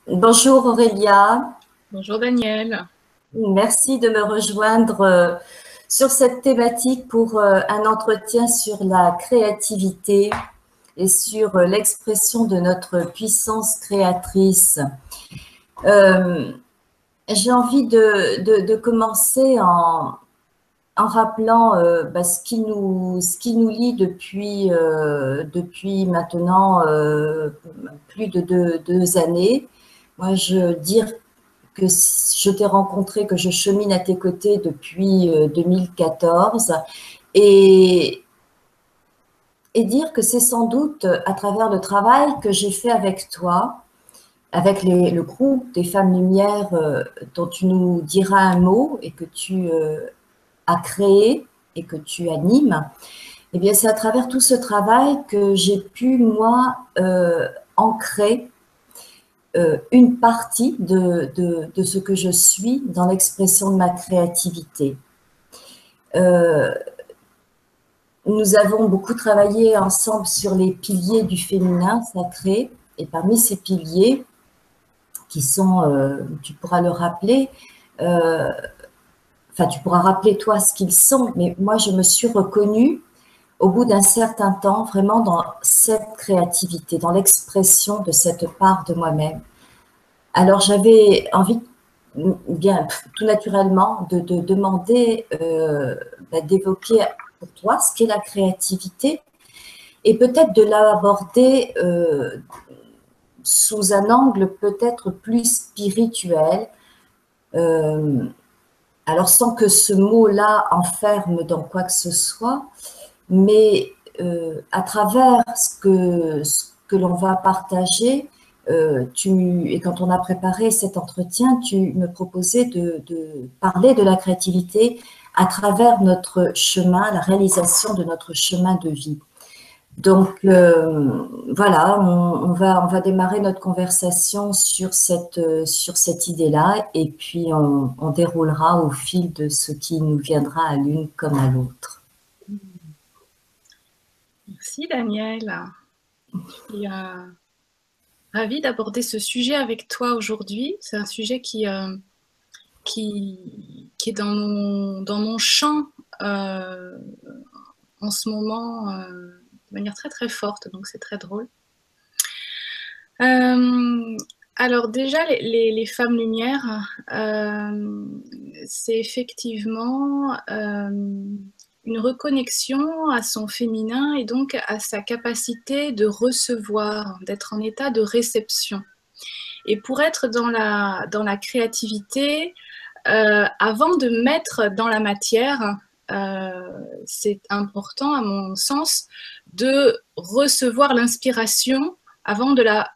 Bonjour Aurélia, Bonjour Daniel. merci de me rejoindre sur cette thématique pour un entretien sur la créativité et sur l'expression de notre puissance créatrice. Euh, j'ai envie de commencer en rappelant ce qui nous lie depuis maintenant plus de deux années. Moi, je dire que je t'ai rencontré, que je chemine à tes côtés depuis 2014 et, et dire que c'est sans doute à travers le travail que j'ai fait avec toi, avec le groupe des Femmes Lumière dont tu nous diras un mot et que tu as créé et que tu animes, eh bien c'est à travers tout ce travail que j'ai pu, moi, ancrer une partie de ce que je suis dans l'expression de ma créativité. Euh, nous avons beaucoup travaillé ensemble sur les piliers du féminin sacré, et parmi ces piliers, qui sont, tu pourras le rappeler, euh, enfin tu pourras rappeler toi ce qu'ils sont, mais moi je me suis reconnue au bout d'un certain temps vraiment dans cette créativité, dans l'expression de cette part de moi-même. Alors j'avais envie, bien tout naturellement, de demander, d'évoquer pour toi ce qu'est la créativité et peut-être de l'aborder sous un angle peut-être plus spirituel. Euh, alors sans que ce mot-là enferme dans quoi que ce soit, mais à travers ce que l'on va partager, et quand on a préparé cet entretien, tu me proposais de parler de la créativité à travers notre chemin, la réalisation de notre chemin de vie. Donc voilà, on va démarrer notre conversation sur cette idée-là et puis on déroulera au fil de ce qui nous viendra à l'une comme à l'autre. Merci Daniel. Je suis ravie d'aborder ce sujet avec toi aujourd'hui. C'est un sujet qui est dans mon champ euh, en ce moment de manière très très forte, donc c'est très drôle. Euh, alors déjà, les femmes lumières, c'est effectivement une reconnexion à son féminin et donc à sa capacité de recevoir, d'être en état de réception. Et pour être dans la créativité, avant de mettre dans la matière, c'est important, à mon sens, de recevoir l'inspiration avant de la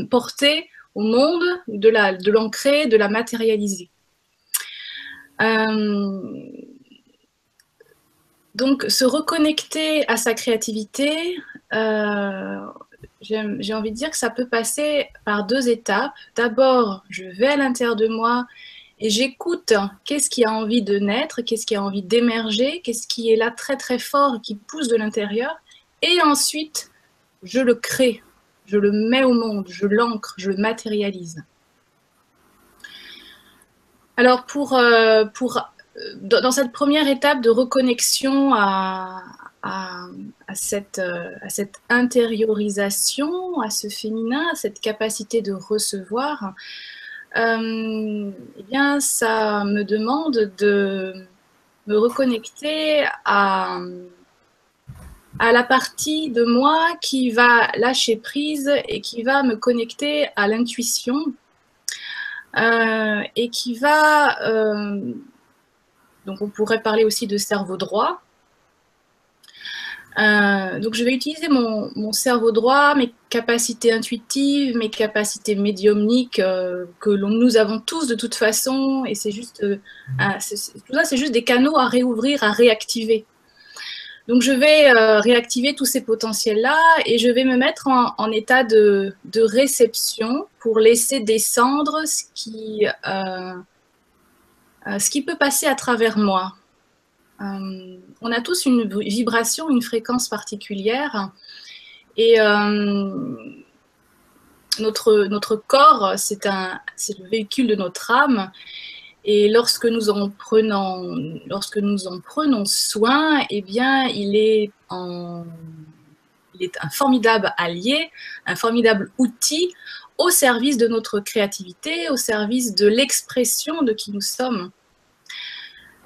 porter au monde, de l'ancrer, de la matérialiser. Donc, se reconnecter à sa créativité, j'ai envie de dire que ça peut passer par deux étapes. D'abord, je vais à l'intérieur de moi et j'écoute qu'est-ce qui a envie de naître, qu'est-ce qui a envie d'émerger, qu'est-ce qui est là très très fort, qui pousse de l'intérieur. Et ensuite, je le crée, je le mets au monde, je l'ancre, je le matérialise. Alors dans cette première étape de reconnexion à cette intériorisation, à ce féminin, à cette capacité de recevoir, eh bien, ça me demande de me reconnecter à la partie de moi qui va lâcher prise et qui va me connecter à l'intuition et qui va, donc on pourrait parler aussi de cerveau droit. Donc je vais utiliser mon cerveau droit, mes capacités intuitives, mes capacités médiumniques que nous avons tous de toute façon, et c'est juste tout ça, c'est juste des canaux à réouvrir, à réactiver. Donc je vais réactiver tous ces potentiels-là et je vais me mettre en état de réception pour laisser descendre ce qui peut passer à travers moi. On a tous une vibration, une fréquence particulière et notre corps, c'est le véhicule de notre âme. Et lorsque nous en prenons soin, eh bien, il est un formidable allié, un formidable outil au service de notre créativité, au service de l'expression de qui nous sommes.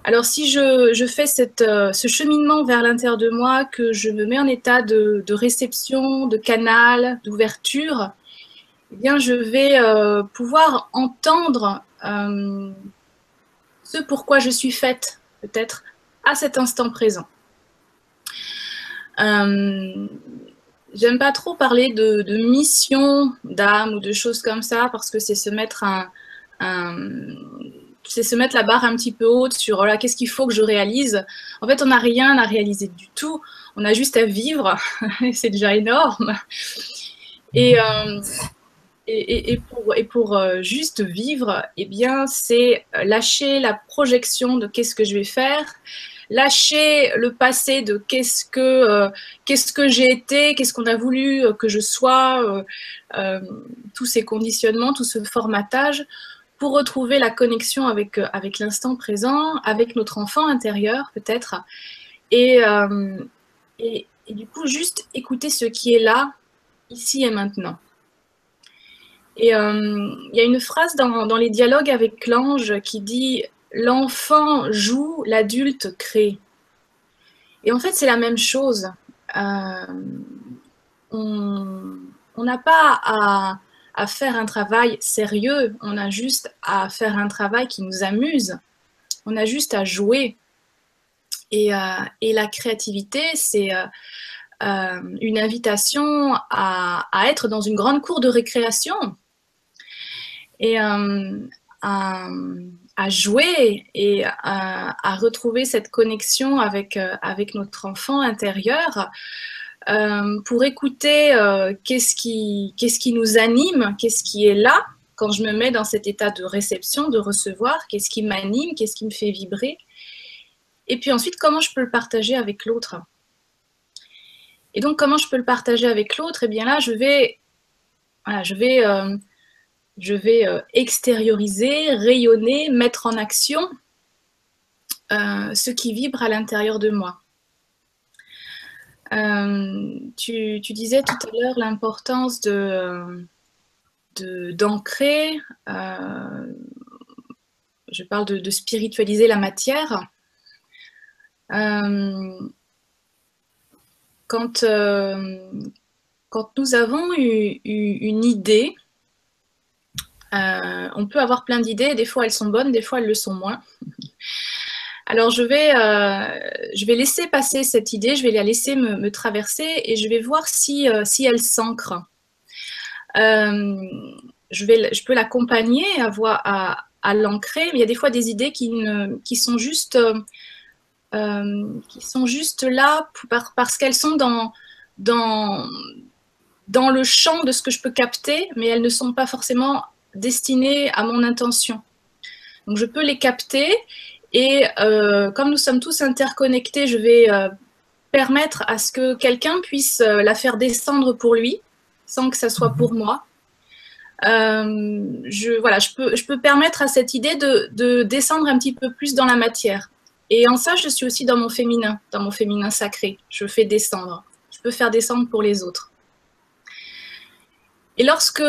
Alors, si je fais ce cheminement vers l'intérieur de moi, que je me mets en état de réception, de canal, d'ouverture, eh bien, je vais pouvoir entendre ce pourquoi je suis faite, peut-être, à cet instant présent. J'aime pas trop parler de mission d'âme ou de choses comme ça, parce que c'est se mettre c'est se mettre la barre un petit peu haute sur voilà, qu'est-ce qu'il faut que je réalise. En fait, on n'a rien à réaliser du tout. On a juste à vivre. C'est déjà énorme. Et pour juste vivre, eh bien, c'est lâcher la projection de qu'est-ce que je vais faire, lâcher le passé de qu'est-ce que j'ai été, qu'est-ce qu'on a voulu que je sois, tous ces conditionnements, tout ce formatage, pour retrouver la connexion avec l'instant présent, avec notre enfant intérieur peut-être, et du coup juste écouter ce qui est là, ici et maintenant. Et il y a une phrase dans les dialogues avec l'ange qui dit « L'enfant joue, l'adulte crée ». Et en fait, c'est la même chose. On n'a pas à faire un travail sérieux, on a juste à faire un travail qui nous amuse. On a juste à jouer. Et la créativité, c'est une invitation à être dans une grande cour de récréation et à jouer et à retrouver cette connexion avec notre enfant intérieur pour écouter qu'est-ce qui nous anime, qu'est-ce qui est là quand je me mets dans cet état de réception, de recevoir, qu'est-ce qui m'anime, qu'est-ce qui me fait vibrer. Et puis ensuite, comment je peux le partager avec l'autre. Et donc, comment je peux le partager avec l'autre? Eh bien là, je vais extérioriser, rayonner, mettre en action ce qui vibre à l'intérieur de moi. Tu disais tout à l'heure l'importance d'ancrer, je parle de spiritualiser la matière. Quand nous avons une idée, on peut avoir plein d'idées, des fois elles sont bonnes, des fois elles le sont moins. Alors je vais laisser passer cette idée, je vais la laisser me traverser et je vais voir si elle s'ancre. Je peux l'accompagner à l'ancrer, mais il y a des fois des idées qui sont juste là parce qu'elles sont dans le champ de ce que je peux capter, mais elles ne sont pas forcément destinées à mon intention. Donc je peux les capter et comme nous sommes tous interconnectés, je vais permettre à ce que quelqu'un puisse la faire descendre pour lui, sans que ça soit pour moi. Je peux permettre à cette idée de descendre un petit peu plus dans la matière. Et en ça, je suis aussi dans mon féminin sacré. Je fais descendre. Je peux faire descendre pour les autres. Et lorsque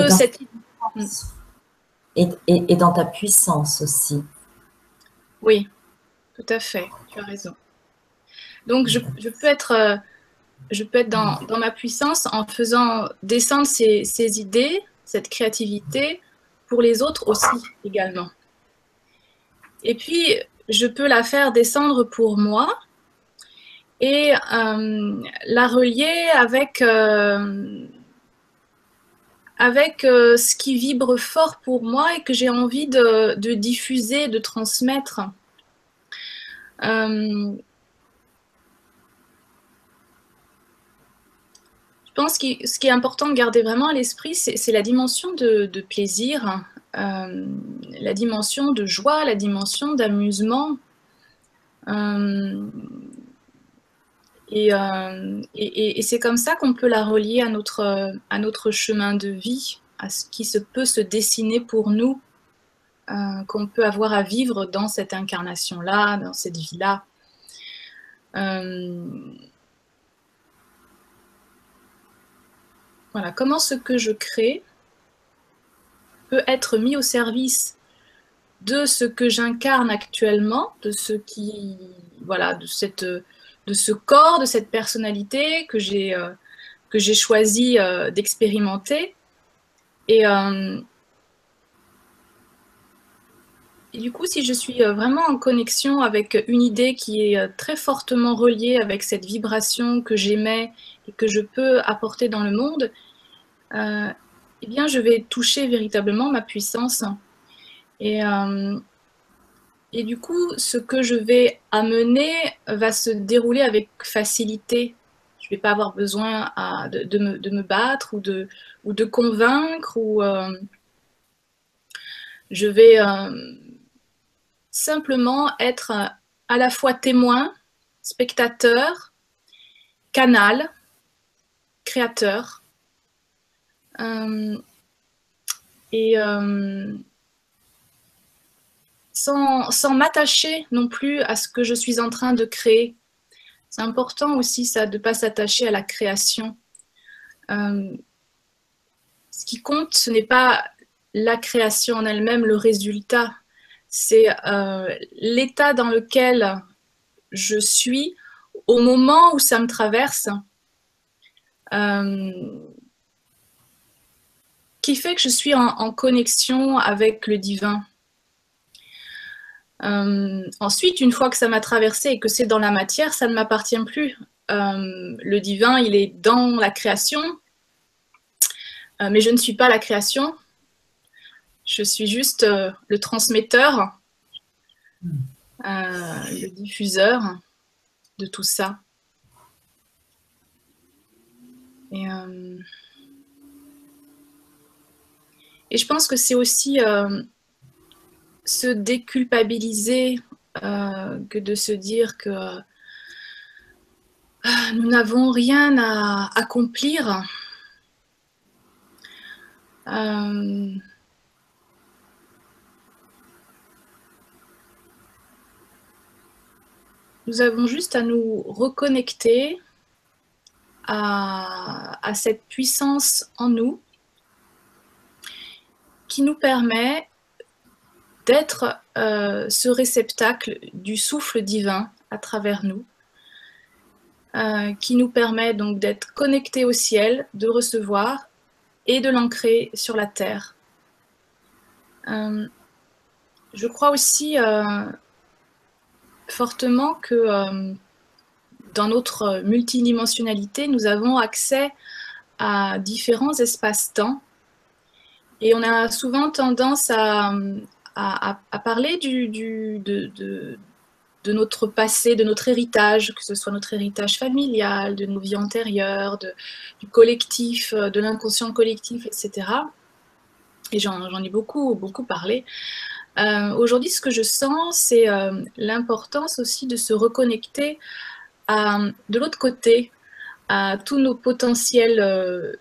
et dans ta puissance aussi. Oui, tout à fait, tu as raison. Donc, je peux être dans ma puissance en faisant descendre ces idées, cette créativité, pour les autres aussi également. Et puis, je peux la faire descendre pour moi et la relier avec ce qui vibre fort pour moi et que j'ai envie de diffuser, de transmettre. Je pense que ce qui est important de garder vraiment à l'esprit, c'est la dimension de plaisir, la dimension de joie, la dimension d'amusement. Et c'est comme ça qu'on peut la relier à notre chemin de vie, à ce qui peut se dessiner pour nous, qu'on peut avoir à vivre dans cette incarnation-là, dans cette vie-là. Voilà, comment ce que je crée peut être mis au service de ce que j'incarne actuellement, de ce qui, voilà, de ce corps, de cette personnalité que j'ai choisi d'expérimenter. Et du coup, si je suis vraiment en connexion avec une idée qui est très fortement reliée avec cette vibration que j'émets et que je peux apporter dans le monde, eh bien, je vais toucher véritablement ma puissance. Et du coup, ce que je vais amener va se dérouler avec facilité. Je ne vais pas avoir besoin de me battre ou de convaincre. Je vais simplement être à la fois témoin, spectateur, canal, créateur. Et sans m'attacher non plus à ce que je suis en train de créer. C'est important aussi ça, de ne pas s'attacher à la création. Ce qui compte, ce n'est pas la création en elle-même, le résultat. C'est l'état dans lequel je suis au moment où ça me traverse, qui fait que je suis en connexion avec le divin. Ensuite, une fois que ça m'a traversé et que c'est dans la matière, ça ne m'appartient plus. Le divin, il est dans la création, mais je ne suis pas la création. Je suis juste le transmetteur, le diffuseur de tout ça. Et je pense que c'est aussi se déculpabiliser que de se dire que nous n'avons rien à accomplir. Nous avons juste à nous reconnecter à cette puissance en nous qui nous permet d'être ce réceptacle du souffle divin à travers nous, qui nous permet donc d'être connectés au ciel, de recevoir et de l'ancrer sur la terre. Je crois aussi fortement que dans notre multidimensionnalité, nous avons accès à différents espaces-temps et on a souvent tendance à parler de notre passé, de notre héritage, que ce soit notre héritage familial, de nos vies antérieures, du collectif, de l'inconscient collectif, etc. Et j'en ai beaucoup parlé. Aujourd'hui, ce que je sens, c'est l'importance aussi de se reconnecter de l'autre côté à tous nos potentiels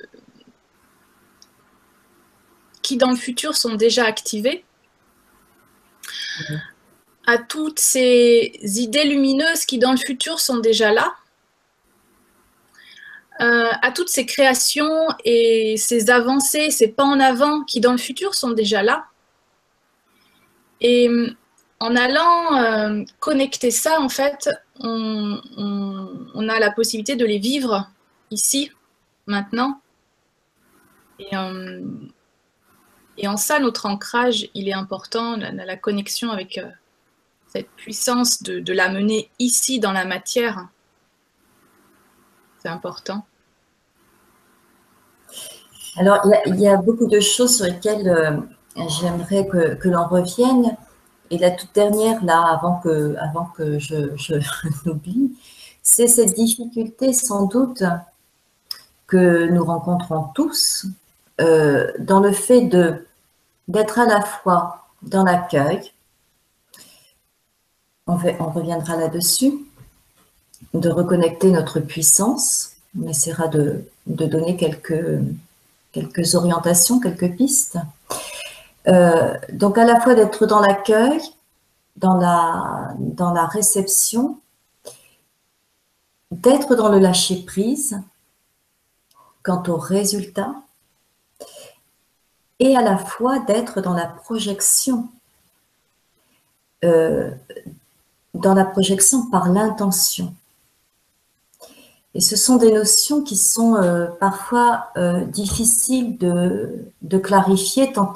qui dans le futur sont déjà activés, à toutes ces idées lumineuses qui dans le futur sont déjà là, à toutes ces créations et ces avancées, ces pas en avant qui dans le futur sont déjà là. Et en allant connecter ça, en fait, on a la possibilité de les vivre ici, maintenant. Et en ça, notre ancrage, il est important, la connexion avec cette puissance de l'amener ici dans la matière. C'est important. Alors, il y a beaucoup de choses sur lesquelles j'aimerais que l'on revienne. Et la toute dernière, là, avant que je n'oublie, c'est cette difficulté sans doute que nous rencontrons tous dans le fait d'être à la fois dans l'accueil, on reviendra là-dessus, de reconnecter notre puissance, on essaiera de donner quelques quelques orientations, quelques pistes. Donc à la fois d'être dans l'accueil, dans la réception, d'être dans le lâcher-prise quant aux résultats, et à la fois d'être dans la projection par l'intention. Et ce sont des notions qui sont parfois difficiles de clarifier, tant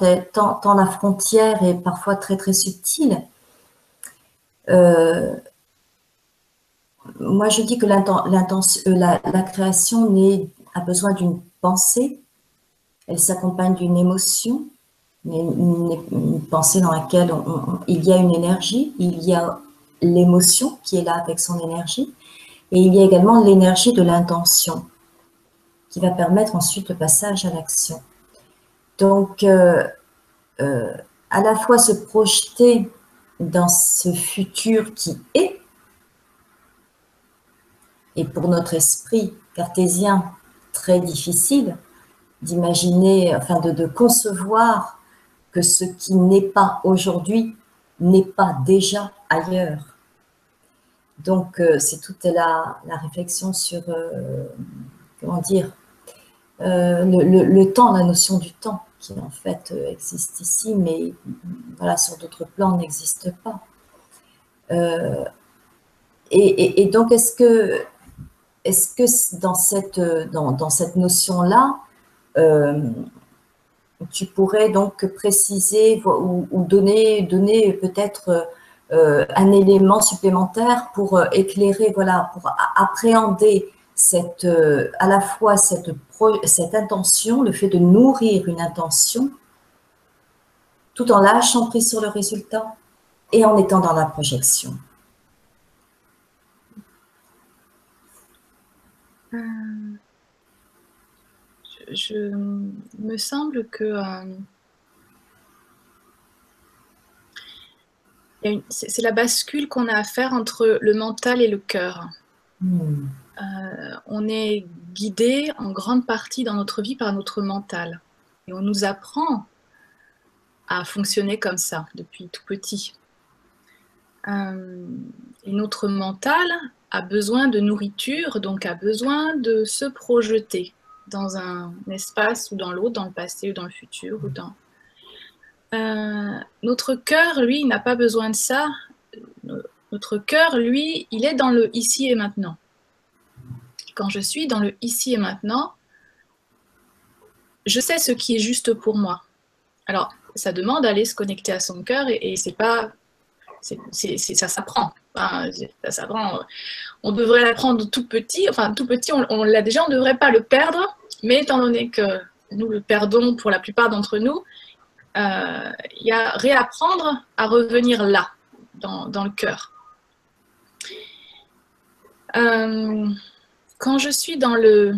la frontière est parfois très très subtile. Moi, je dis que la création a besoin d'une pensée, elle s'accompagne d'une émotion, une pensée dans laquelle il y a une énergie, il y a l'émotion qui est là avec son énergie, et il y a également l'énergie de l'intention qui va permettre ensuite le passage à l'action. Donc, à la fois se projeter dans ce futur qui est, et pour notre esprit cartésien, très difficile d'imaginer, enfin de concevoir que ce qui n'est pas aujourd'hui n'est pas déjà ailleurs. Donc, c'est toute la réflexion sur, comment dire, le temps, la notion du temps, qui en fait existe ici, mais voilà, sur d'autres plans n'existe pas. Et donc, est-ce que dans cette notion-là, tu pourrais donc préciser ou donner peut-être un élément supplémentaire pour éclairer, voilà, pour appréhender à la fois cette intention, le fait de nourrir une intention, tout en lâchant prise sur le résultat et en étant dans la projection. Me semble que c'est la bascule qu'on a à faire entre le mental et le cœur. On est guidé en grande partie dans notre vie par notre mental. Et on nous apprend à fonctionner comme ça depuis tout petit. Et notre mental a besoin de nourriture, donc a besoin de se projeter dans un espace ou dans l'autre, dans le passé ou dans le futur. Notre cœur, lui, il n'a pas besoin de ça. Notre cœur, lui, il est dans le ici et maintenant. Quand je suis dans le ici et maintenant, je sais ce qui est juste pour moi. Alors, ça demande d'aller se connecter à son cœur et c'est pas... ça s'apprend. Enfin, ça s'apprend. On devrait l'apprendre tout petit. Enfin, tout petit, on l'a déjà, on ne devrait pas le perdre. Mais étant donné que nous le perdons pour la plupart d'entre nous, il y a réapprendre à revenir là, dans le cœur. Quand je suis dans le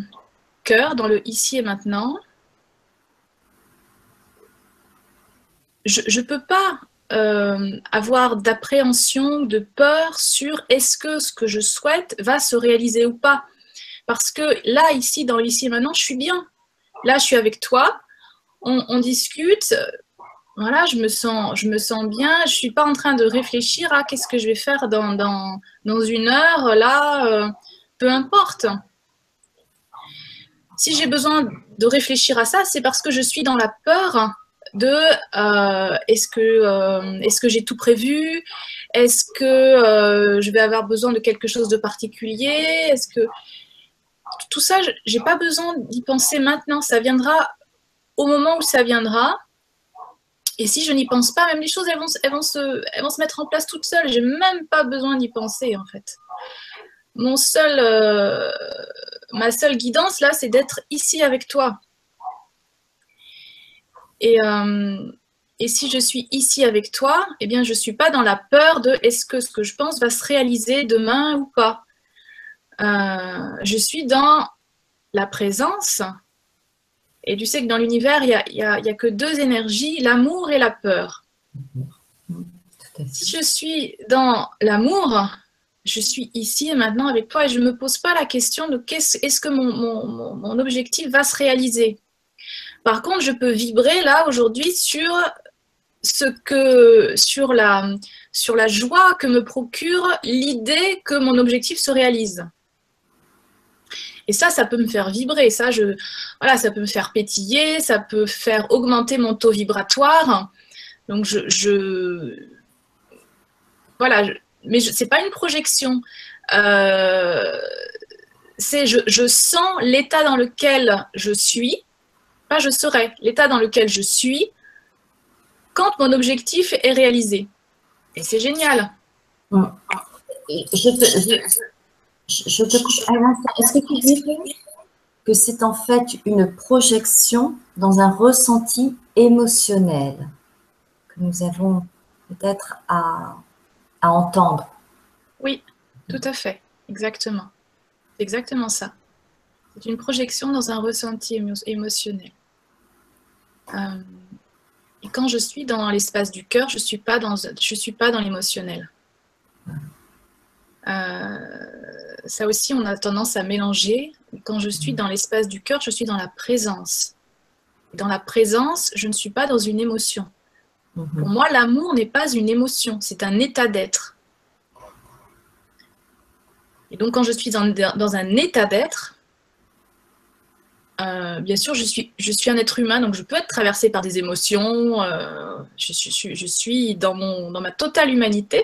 cœur, dans le ici et maintenant, je ne peux pas avoir d'appréhension, de peur sur est-ce que ce que je souhaite va se réaliser ou pas. Parce que là, ici, dans l'ici et maintenant, je suis bien. Là, je suis avec toi, on discute, voilà, je me sens bien, je ne suis pas en train de réfléchir à qu'est-ce que je vais faire dans une heure, là, peu importe. Si j'ai besoin de réfléchir à ça, c'est parce que je suis dans la peur de est-ce que j'ai tout prévu? Est-ce que je vais avoir besoin de quelque chose de particulier? Est-ce que tout ça, j'ai pas besoin d'y penser maintenant, ça viendra au moment où ça viendra. Et si je n'y pense pas, même les choses, elles vont se mettre en place toutes seules. J'ai même pas besoin d'y penser, en fait. Ma seule guidance, là, c'est d'être ici avec toi. Et si je suis ici avec toi, eh bien, je ne suis pas dans la peur de est-ce que ce que je pense va se réaliser demain ou pas. Je suis dans la présence. Et tu sais que dans l'univers, il y a que deux énergies, l'amour et la peur. Si je suis dans l'amour, je suis ici et maintenant avec toi et je ne me pose pas la question de est-ce que mon objectif va se réaliser. Par contre, je peux vibrer là aujourd'hui sur la joie que me procure l'idée que mon objectif se réalise. Et ça peut me faire vibrer, voilà, ça peut me faire pétiller, ça peut faire augmenter mon taux vibratoire. Donc voilà, mais c'est pas une projection. Je sens l'état dans lequel je suis, pas je serai, l'état dans lequel je suis quand mon objectif est réalisé. Et c'est génial. Je te coupe un instant. Est-ce que tu dirais que c'est en fait une projection dans un ressenti émotionnel que nous avons peut-être à entendre? Oui, tout à fait, exactement. C'est exactement ça. C'est une projection dans un ressenti émotionnel. Et quand je suis dans l'espace du cœur, je suis pas dans l'émotionnel. Ça aussi, on a tendance à mélanger. Quand je suis dans l'espace du cœur, je suis dans la présence. Dans la présence, je ne suis pas dans une émotion. Pour moi, l'amour n'est pas une émotion, c'est un état d'être. Et donc, quand je suis dans un état d'être, bien sûr, je suis un être humain, donc je peux être traversée par des émotions. Je suis dans ma totale humanité.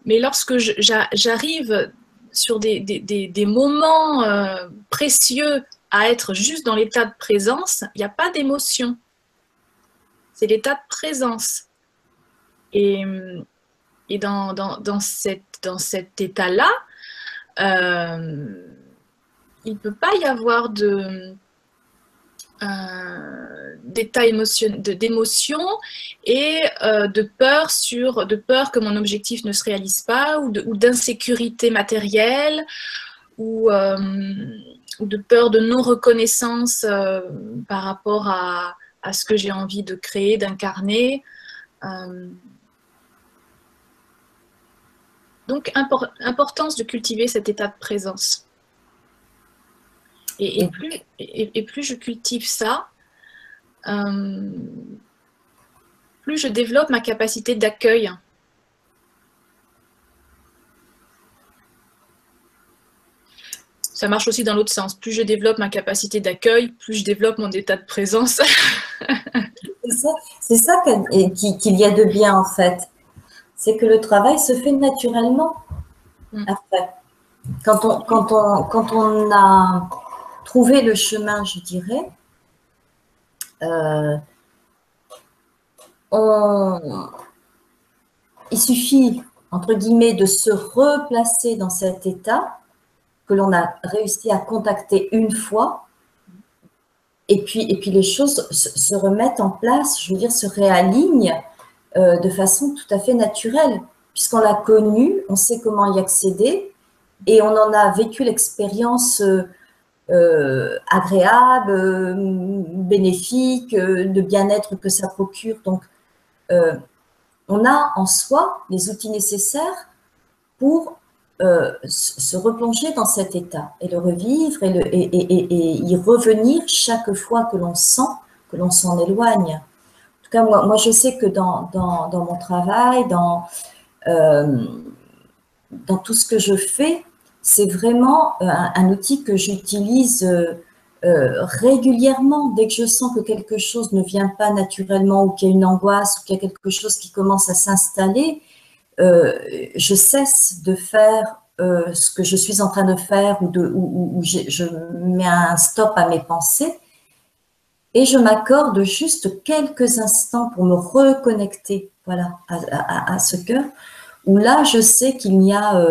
Mais lorsque j'arrive sur des moments précieux à être juste dans l'état de présence, il n'y a pas d'émotion. C'est l'état de présence. Et dans cet état-là, il ne peut pas y avoir d'état d'émotion et de peur que mon objectif ne se réalise pas, ou d'insécurité matérielle, ou de peur de non-reconnaissance par rapport à ce que j'ai envie de créer, d'incarner. Donc, importance de cultiver cet état de présence. Et plus je cultive ça, plus je développe ma capacité d'accueil. Ça marche aussi dans l'autre sens. Plus je développe ma capacité d'accueil, plus je développe mon état de présence. C'est ça qu'il y a de bien, en fait. C'est que le travail se fait naturellement. Après, quand on a trouvé le chemin, je dirais, il suffit, entre guillemets, de se replacer dans cet état que l'on a réussi à contacter une fois, et puis les choses se remettent en place, je veux dire, se réalignent de façon tout à fait naturelle, puisqu'on l'a connu, on sait comment y accéder, et on en a vécu l'expérience agréable, bénéfique, de bien-être que ça procure. Donc, on a en soi les outils nécessaires pour se replonger dans cet état et le revivre et y revenir chaque fois que l'on sent que l'on s'en éloigne. En tout cas, moi je sais que dans mon travail, dans tout ce que je fais, c'est vraiment un outil que j'utilise régulièrement. Dès que je sens que quelque chose ne vient pas naturellement, ou qu'il y a une angoisse, ou qu'il y a quelque chose qui commence à s'installer, je cesse de faire ce que je suis en train de faire, ou je mets un stop à mes pensées, et je m'accorde juste quelques instants pour me reconnecter, voilà, à ce cœur, où là je sais qu'il n'y a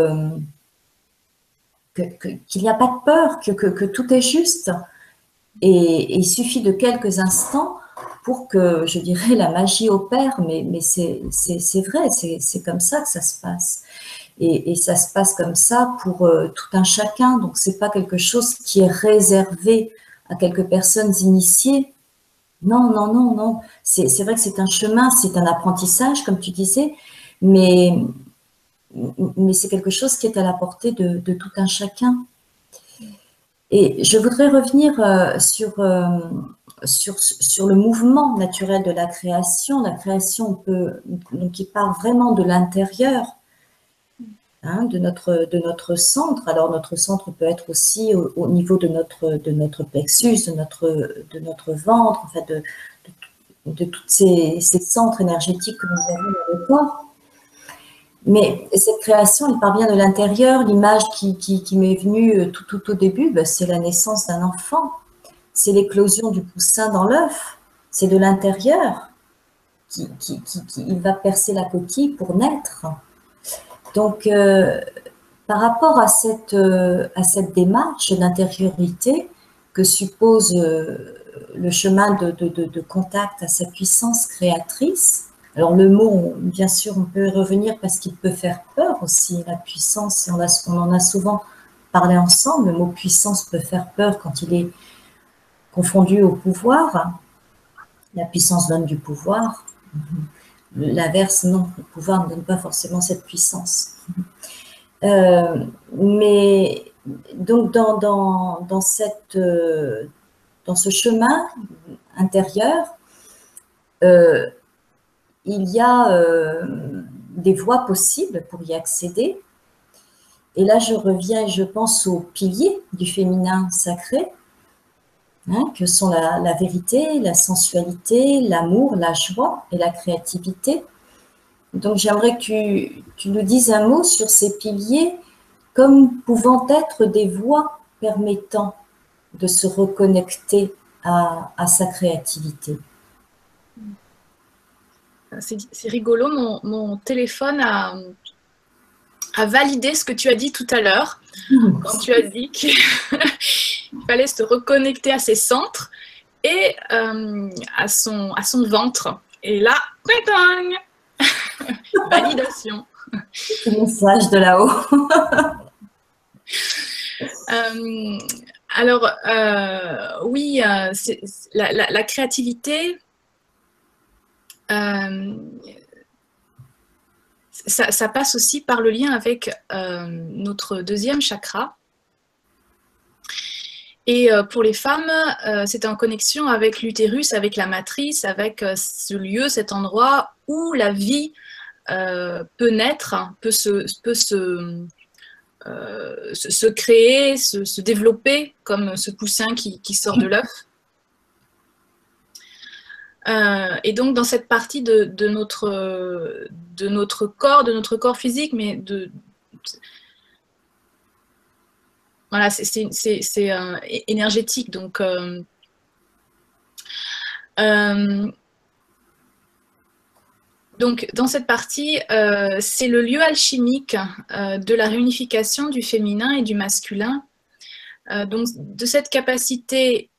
qu'il n'y a pas de peur, que tout est juste, et il suffit de quelques instants pour que, je dirais, la magie opère, mais c'est vrai, c'est comme ça que ça se passe. Et ça se passe comme ça pour tout un chacun, donc c'est pas quelque chose qui est réservé à quelques personnes initiées. Non, non, non, non. C'est vrai que c'est un chemin, c'est un apprentissage, comme tu disais, mais c'est quelque chose qui est à la portée de tout un chacun. Et je voudrais revenir sur le mouvement naturel de la création. La création qui part vraiment de l'intérieur, hein, de notre centre. Alors notre centre peut être aussi au niveau de notre plexus, de notre ventre, enfin de tous ces centres énergétiques que nous avons dans le corps. Mais cette création, elle part bien de l'intérieur. L'image qui m'est venue tout au début, ben, c'est la naissance d'un enfant. C'est l'éclosion du poussin dans l'œuf. C'est de l'intérieur qu'il va percer la coquille pour naître. Donc, par rapport à cette démarche d'intériorité que suppose le chemin de contact à sa puissance créatrice, alors le mot, bien sûr, on peut y revenir parce qu'il peut faire peur aussi, la puissance, et on en a souvent parlé ensemble, le mot puissance peut faire peur quand il est confondu au pouvoir. La puissance donne du pouvoir. L'inverse, non, le pouvoir ne donne pas forcément cette puissance. Mais donc dans ce chemin intérieur, il y a des voies possibles pour y accéder. Et là, je reviens, je pense aux piliers du féminin sacré, hein, que sont la vérité, la sensualité, l'amour, la joie et la créativité. Donc, j'aimerais que tu nous dises un mot sur ces piliers comme pouvant être des voies permettant de se reconnecter à sa créativité. C'est rigolo, mon téléphone a validé ce que tu as dit tout à l'heure, quand tu as dit qu'il fallait se reconnecter à ses centres et à son ventre. Et là, validation. C'est le message de là-haut. Alors, oui, la créativité, ça passe aussi par le lien avec notre deuxième chakra. Et pour les femmes, c'est en connexion avec l'utérus, avec la matrice, avec ce lieu, cet endroit où la vie peut naître, peut se créer, se développer comme ce poussin qui sort de l'œuf. Et donc dans cette partie de notre corps physique, mais voilà, c'est énergétique. Donc dans cette partie, c'est le lieu alchimique de la réunification du féminin et du masculin. Donc de cette capacité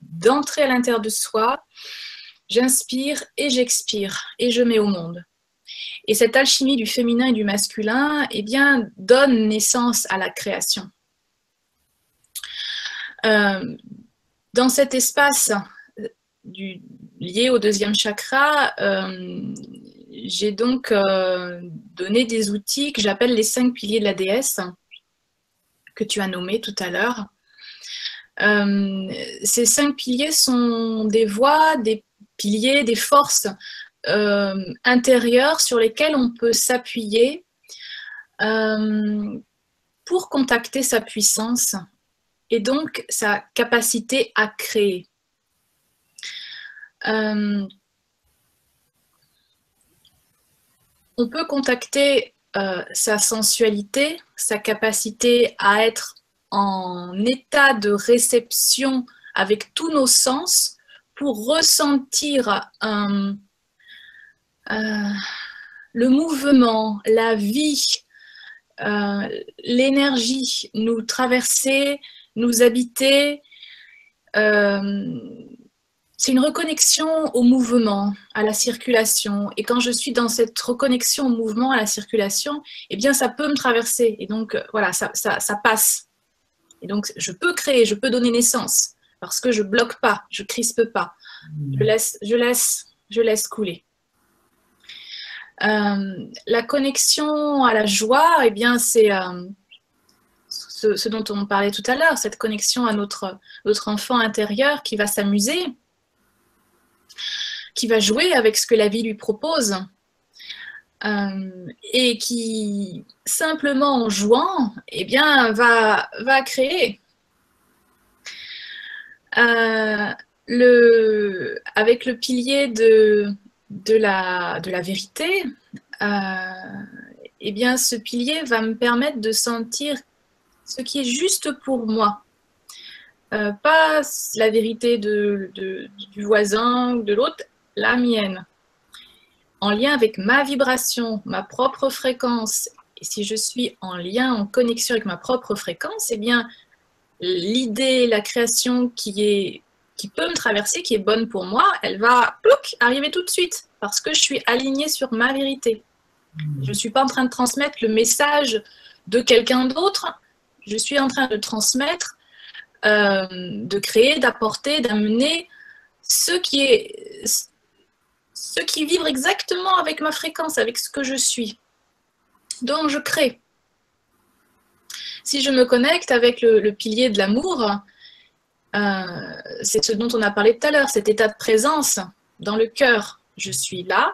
d'entrer à l'intérieur de soi, j'inspire et j'expire et je mets au monde. Et cette alchimie du féminin et du masculin, eh bien, donne naissance à la création. Dans cet espace lié au deuxième chakra, j'ai donc donné des outils que j'appelle les 5 piliers de la déesse, que tu as nommés tout à l'heure. Ces 5 piliers sont des voies, des piliers, des forces intérieures sur lesquelles on peut s'appuyer pour contacter sa puissance et donc sa capacité à créer. On peut contacter sa sensualité, sa capacité à être en état de réception avec tous nos sens pour ressentir le mouvement, la vie, l'énergie nous traverser, nous habiter. C'est une reconnexion au mouvement, à la circulation. Et quand je suis dans cette reconnexion au mouvement, à la circulation, eh bien, ça peut me traverser. Et donc, voilà, ça passe. Et donc, je peux créer, je peux donner naissance parce que je bloque pas, je crispe pas. Je laisse couler. La connexion à la joie, eh bien, c'est ce dont on parlait tout à l'heure, cette connexion à notre enfant intérieur qui va s'amuser, qui va jouer avec ce que la vie lui propose, et qui, simplement en jouant, eh bien, va créer. Avec le pilier de la vérité, eh bien, ce pilier va me permettre de sentir ce qui est juste pour moi. Pas la vérité du voisin ou de l'autre, la mienne. En lien avec ma vibration, ma propre fréquence. Et si je suis en lien, en connexion avec ma propre fréquence, eh bien, l'idée, la création qui peut me traverser, qui est bonne pour moi, elle va arriver tout de suite parce que je suis alignée sur ma vérité. Je ne suis pas en train de transmettre le message de quelqu'un d'autre, je suis en train de transmettre, de créer, d'apporter, d'amener ce qui vibre exactement avec ma fréquence, avec ce que je suis. Donc je crée. Si je me connecte avec le pilier de l'amour, c'est ce dont on a parlé tout à l'heure, cet état de présence dans le cœur. Je suis là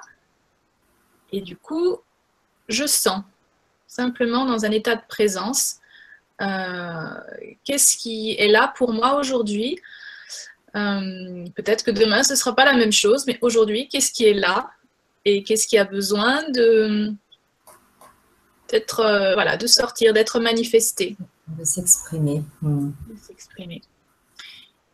et du coup, je sens simplement dans un état de présence qu'est-ce qui est là pour moi aujourd'hui. Peut-être que demain, ce ne sera pas la même chose, mais aujourd'hui, qu'est-ce qui est là et qu'est-ce qui a besoin d'être, de sortir, d'être manifesté. De s'exprimer. De s'exprimer.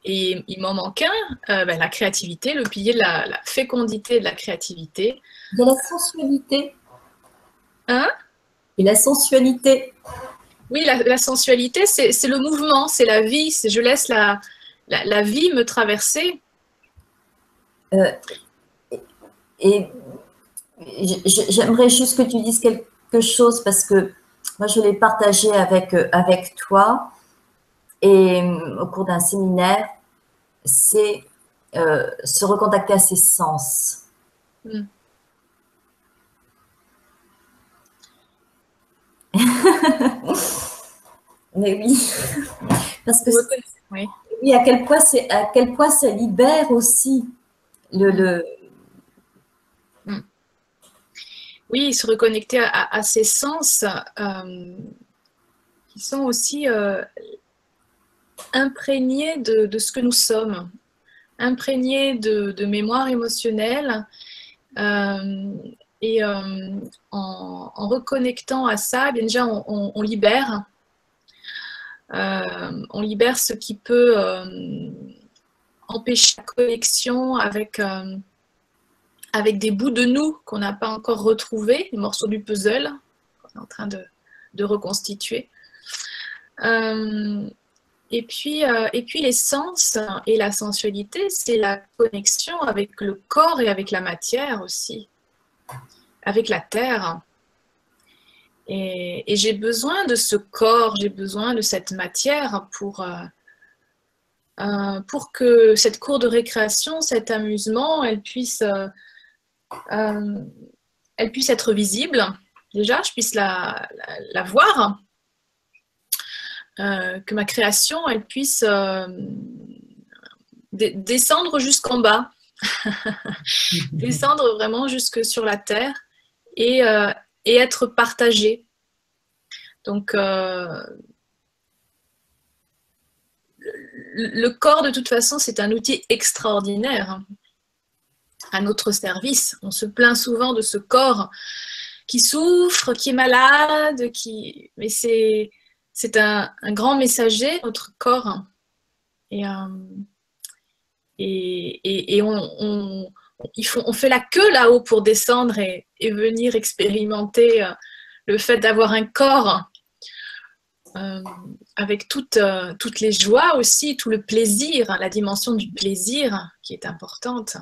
Et il m'en manque un, la créativité, le pilier de la fécondité de la créativité. De la sensualité. Hein? Et la sensualité. Oui, la sensualité, c'est le mouvement, c'est la vie. Je laisse la vie me traverser. Et j'aimerais juste que tu dises quelque chose parce que moi, je l'ai partagé avec toi et au cours d'un séminaire, c'est se recontacter à ses sens. Mais oui, parce que oui. Oui, à quel point ça libère aussi Oui, se reconnecter à ses sens qui sont aussi imprégnés de ce que nous sommes, imprégnés de mémoire émotionnelle. Et en reconnectant à ça, bien déjà, on libère. On libère ce qui peut empêcher la connexion avec des bouts de nous qu'on n'a pas encore retrouvés, les morceaux du puzzle qu'on est en train de reconstituer. Et puis les sens et la sensualité, c'est la connexion avec le corps et avec la matière aussi, avec la terre. Et j'ai besoin de ce corps, j'ai besoin de cette matière pour que cette cour de récréation, cet amusement, elle puisse être visible. Déjà, je puisse la voir. Que ma création, elle puisse descendre jusqu'en bas. Descendre vraiment jusque sur la terre et être partagée. Donc, le corps, de toute façon, c'est un outil extraordinaire à notre service. On se plaint souvent de ce corps qui souffre, qui est malade, mais c'est un grand messager, notre corps. Et on fait la queue là-haut pour descendre et venir expérimenter le fait d'avoir un corps avec toutes les joies aussi, tout le plaisir, la dimension du plaisir qui est importante,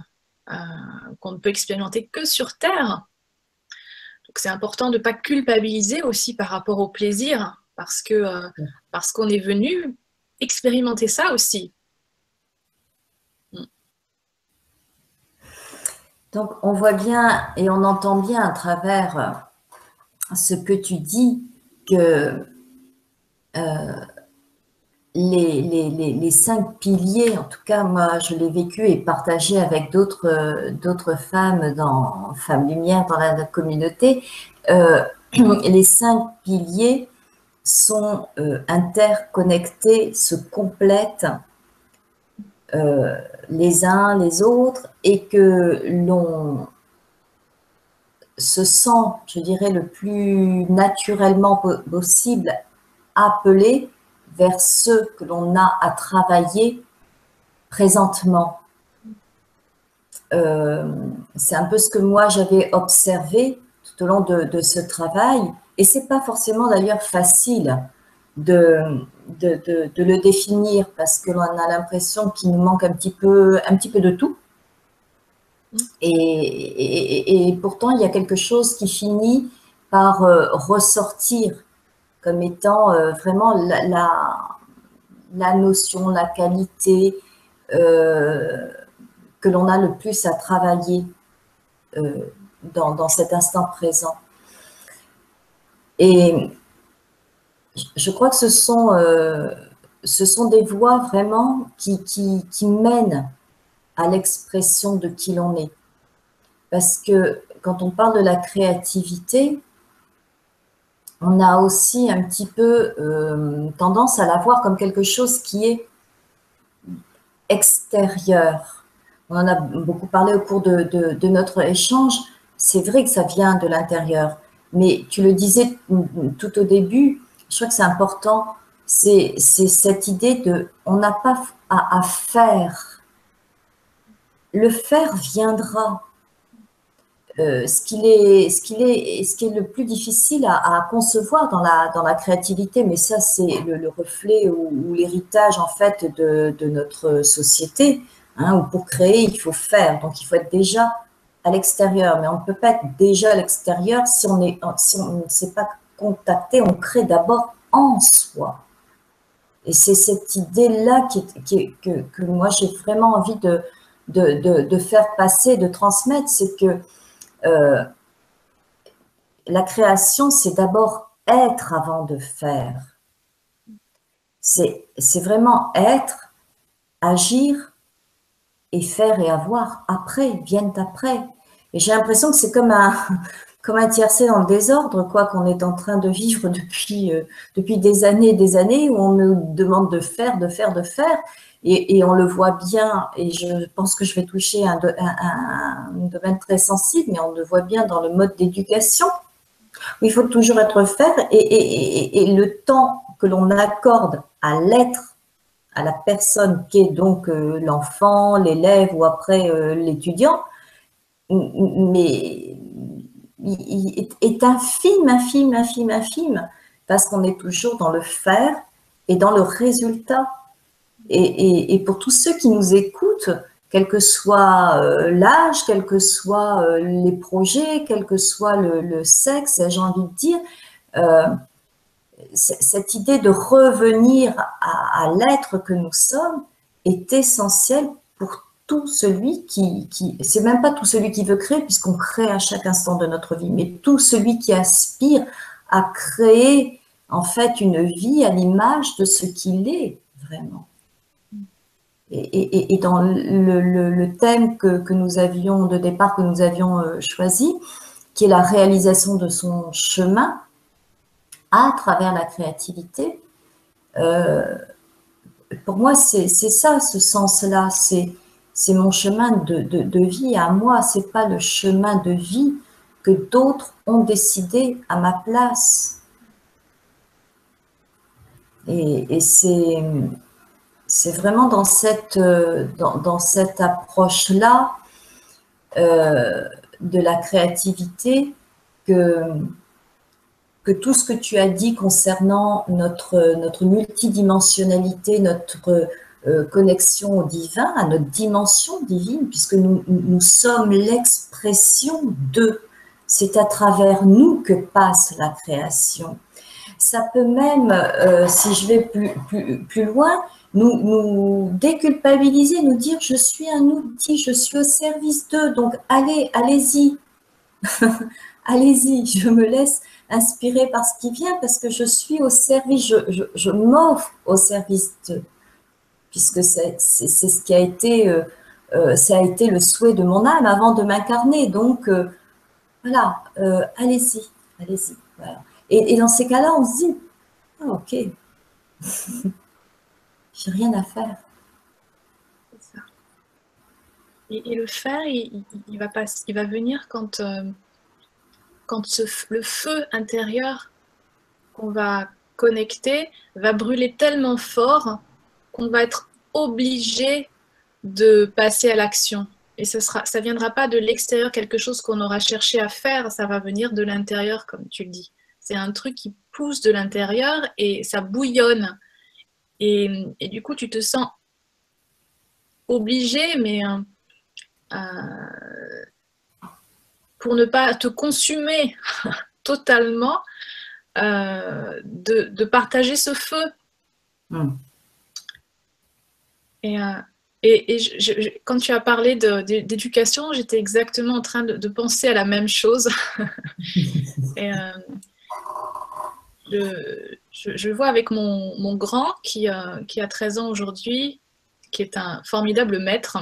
qu'on ne peut expérimenter que sur Terre. Donc c'est important de ne pas culpabiliser aussi par rapport au plaisir, parce qu'on est venu expérimenter ça aussi. Donc, on voit bien et on entend bien à travers ce que tu dis que les 5 piliers, en tout cas, moi, je l'ai vécu et partagé avec d'autres femmes, Femmes Lumière dans la communauté. Les 5 piliers sont interconnectés, se complètent les uns les autres et que l'on se sent, je dirais, le plus naturellement possible appelé vers ce que l'on a à travailler présentement. C'est un peu ce que moi j'avais observé tout au long de ce travail, et c'est pas forcément d'ailleurs facile de le définir parce que l'on a l'impression qu'il nous manque un petit peu de tout. Et pourtant, il y a quelque chose qui finit par ressortir comme étant vraiment la notion, la qualité que l'on a le plus à travailler dans cet instant présent. Et je crois que ce sont des voies vraiment qui mènent à l'expression de qui l'on est. Parce que quand on parle de la créativité, on a aussi un petit peu tendance à la voir comme quelque chose qui est extérieur. On en a beaucoup parlé au cours de notre échange. C'est vrai que ça vient de l'intérieur, mais tu le disais tout au début, je crois que c'est important, c'est cette idée de on n'a pas à faire. Le faire viendra. Ce qui est le plus difficile à concevoir dans la créativité, mais ça c'est le reflet ou l'héritage en fait de notre société, hein, où pour créer il faut faire, donc il faut être déjà à l'extérieur, mais on ne peut pas être déjà à l'extérieur si on ne s'est pas contacté, on crée d'abord en soi. Et c'est cette idée-là que moi j'ai vraiment envie de faire passer, de transmettre, c'est que la création, c'est d'abord être avant de faire. C'est vraiment être, agir et faire et avoir après, viennent après. Et j'ai l'impression que c'est comme un tiercé dans le désordre, quoi, qu'on est en train de vivre depuis des années, où on nous demande de faire. Et on le voit bien, et je pense que je vais toucher un domaine très sensible, mais on le voit bien dans le mode d'éducation, où il faut toujours être faire, et le temps que l'on accorde à l'être, à la personne qui est donc l'enfant, l'élève ou après l'étudiant, mais il est infime, parce qu'on est toujours dans le faire et dans le résultat. Et pour tous ceux qui nous écoutent, quel que soit l'âge, quels que soient les projets, quel que soit le sexe, j'ai envie de dire, cette idée de revenir à l'être que nous sommes est essentielle pour tout celui c'est même pas tout celui qui veut créer, puisqu'on crée à chaque instant de notre vie, mais tout celui qui aspire à créer en fait une vie à l'image de ce qu'il est vraiment. Et dans le thème que nous avions de départ, que nous avions choisi, qui est la réalisation de son chemin à travers la créativité, pour moi c'est ça, ce sens-là, c'est mon chemin de vie à moi, c'est pas le chemin de vie que d'autres ont décidé à ma place. Et c'est vraiment dans cette approche-là de la créativité que tout ce que tu as dit concernant notre multidimensionnalité, notre connexion au divin, à notre dimension divine, puisque nous sommes l'expression de. C'est à travers nous que passe la création. Ça peut même, si je vais plus loin, nous déculpabiliser, nous dire je suis un outil, je suis au service d'eux, donc allez-y. allez-y, je me laisse inspirer par ce qui vient parce que je suis au service, je m'offre au service de, puisque c'est ce qui a été, ça a été le souhait de mon âme avant de m'incarner. Donc, voilà, allez-y, allez-y. Voilà. Et dans ces cas-là, on se dit, ah, ok, j'ai rien à faire. C'est ça. Et le faire, il va venir quand, le feu intérieur qu'on va connecter va brûler tellement fort qu'on va être obligé de passer à l'action. Et ça viendra pas de l'extérieur, quelque chose qu'on aura cherché à faire, ça va venir de l'intérieur, comme tu le dis. C'est un truc qui pousse de l'intérieur et ça bouillonne. Et du coup, tu te sens obligé, mais pour ne pas te consumer totalement, de partager ce feu. Et quand tu as parlé d'éducation, j'étais exactement en train de penser à la même chose. Et je vois avec mon grand qui a 13 ans aujourd'hui, qui est un formidable maître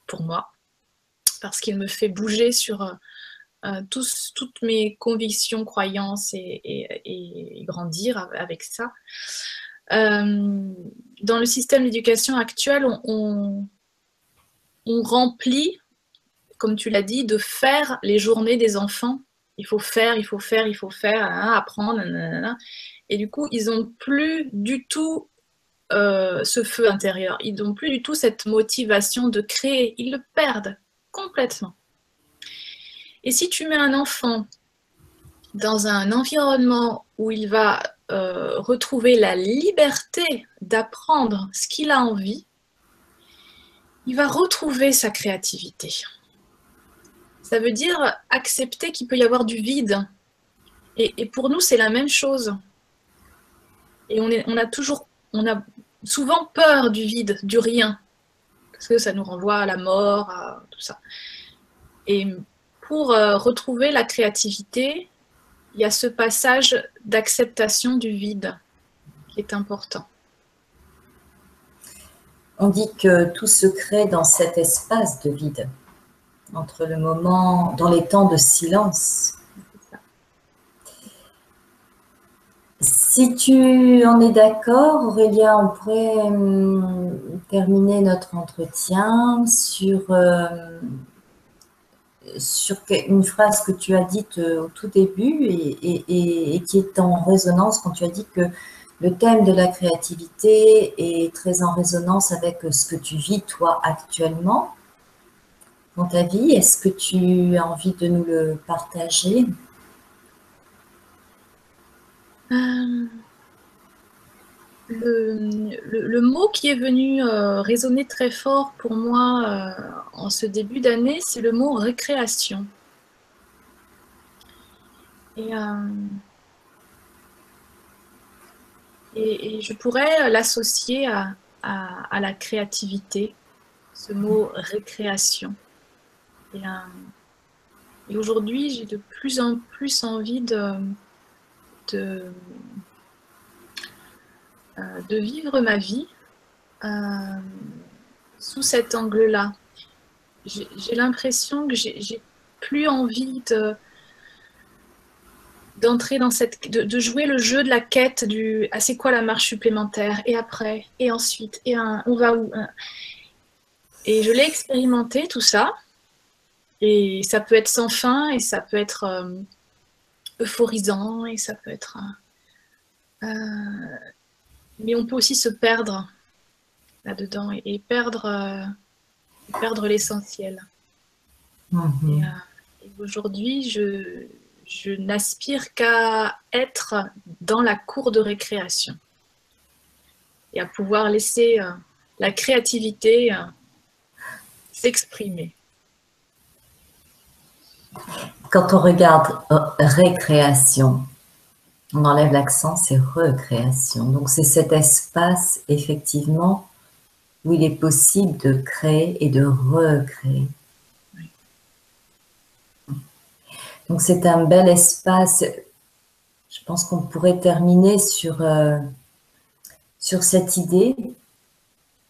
pour moi, parce qu'il me fait bouger sur toutes mes convictions, croyances et grandir avec ça. Dans le système d'éducation actuel, on remplit, comme tu l'as dit, de faire les journées des enfants. Il faut faire, il faut faire, il faut faire, apprendre, nanana. Et du coup, ils n'ont plus du tout ce feu intérieur. Ils n'ont plus du tout cette motivation de créer. Ils le perdent complètement. Et si tu mets un enfant dans un environnement où il va retrouver la liberté d'apprendre ce qu'il a envie, il va retrouver sa créativité. Ça veut dire accepter qu'il peut y avoir du vide. Et pour nous, c'est la même chose. Et on a souvent peur du vide, du rien, parce que ça nous renvoie à la mort, à tout ça. Et pour retrouver la créativité, il y a ce passage d'acceptation du vide qui est important. On dit que tout se crée dans cet espace de vide, entre le moment, dans les temps de silence. Si tu en es d'accord, Aurélia, on pourrait terminer notre entretien sur une phrase que tu as dite au tout début et qui est en résonance quand tu as dit que le thème de la créativité est très en résonance avec ce que tu vis toi actuellement dans ta vie. Est-ce que tu as envie de nous le partager? Le mot qui est venu résonner très fort pour moi en ce début d'année, c'est le mot récréation. Et je pourrais l'associer à la créativité, ce mot récréation. Et aujourd'hui, j'ai de plus en plus envie de vivre ma vie sous cet angle-là. J'ai l'impression que j'ai plus envie d'entrer dans de jouer le jeu de la quête du c'est quoi la marche supplémentaire, et après, et ensuite, on va où, et je l'ai expérimenté tout ça, et ça peut être sans fin, et ça peut être euphorisant, et ça peut être mais on peut aussi se perdre là-dedans et perdre l'essentiel. Et aujourd'hui, je n'aspire qu'à être dans la cour de récréation et à pouvoir laisser la créativité s'exprimer. Quand on regarde récréation, on enlève l'accent, c'est recréation. Donc c'est cet espace, effectivement, où il est possible de créer et de recréer. Donc c'est un bel espace. Je pense qu'on pourrait terminer sur cette idée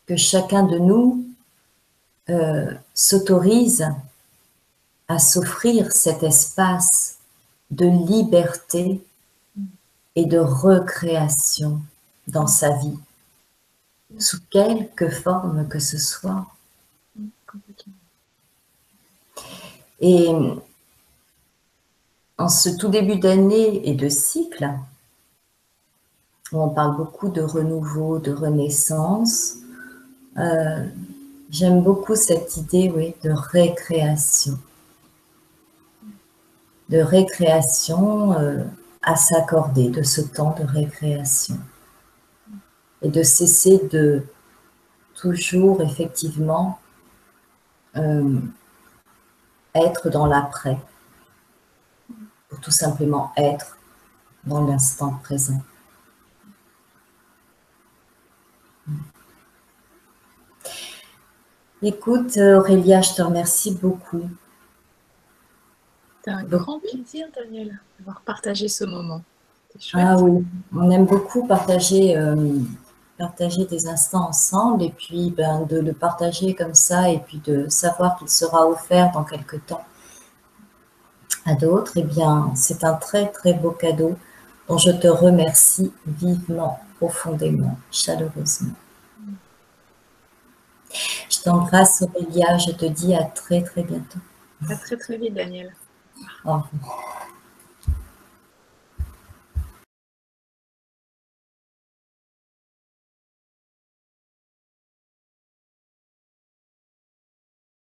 que chacun de nous s'autorise à s'offrir cet espace de liberté et de recréation dans sa vie, sous quelque forme que ce soit. Et en ce tout début d'année et de cycle, où on parle beaucoup de renouveau, de renaissance, j'aime beaucoup cette idée, oui, de récréation. De récréation à s'accorder, de ce temps de récréation. Et de cesser de toujours, effectivement, être dans l'après, pour tout simplement être dans l'instant présent. Écoute, Aurélia, je te remercie beaucoup. C'est un grand plaisir, Daniel, d'avoir partagé ce moment. Ah oui, on aime beaucoup partager des instants ensemble et puis de le partager comme ça et puis de savoir qu'il sera offert dans quelque temps à d'autres, eh bien, c'est un très très beau cadeau dont je te remercie vivement, profondément, chaleureusement. Je t'embrasse, Aurélia, je te dis à très très bientôt. À très très vite, Daniel. Au revoir.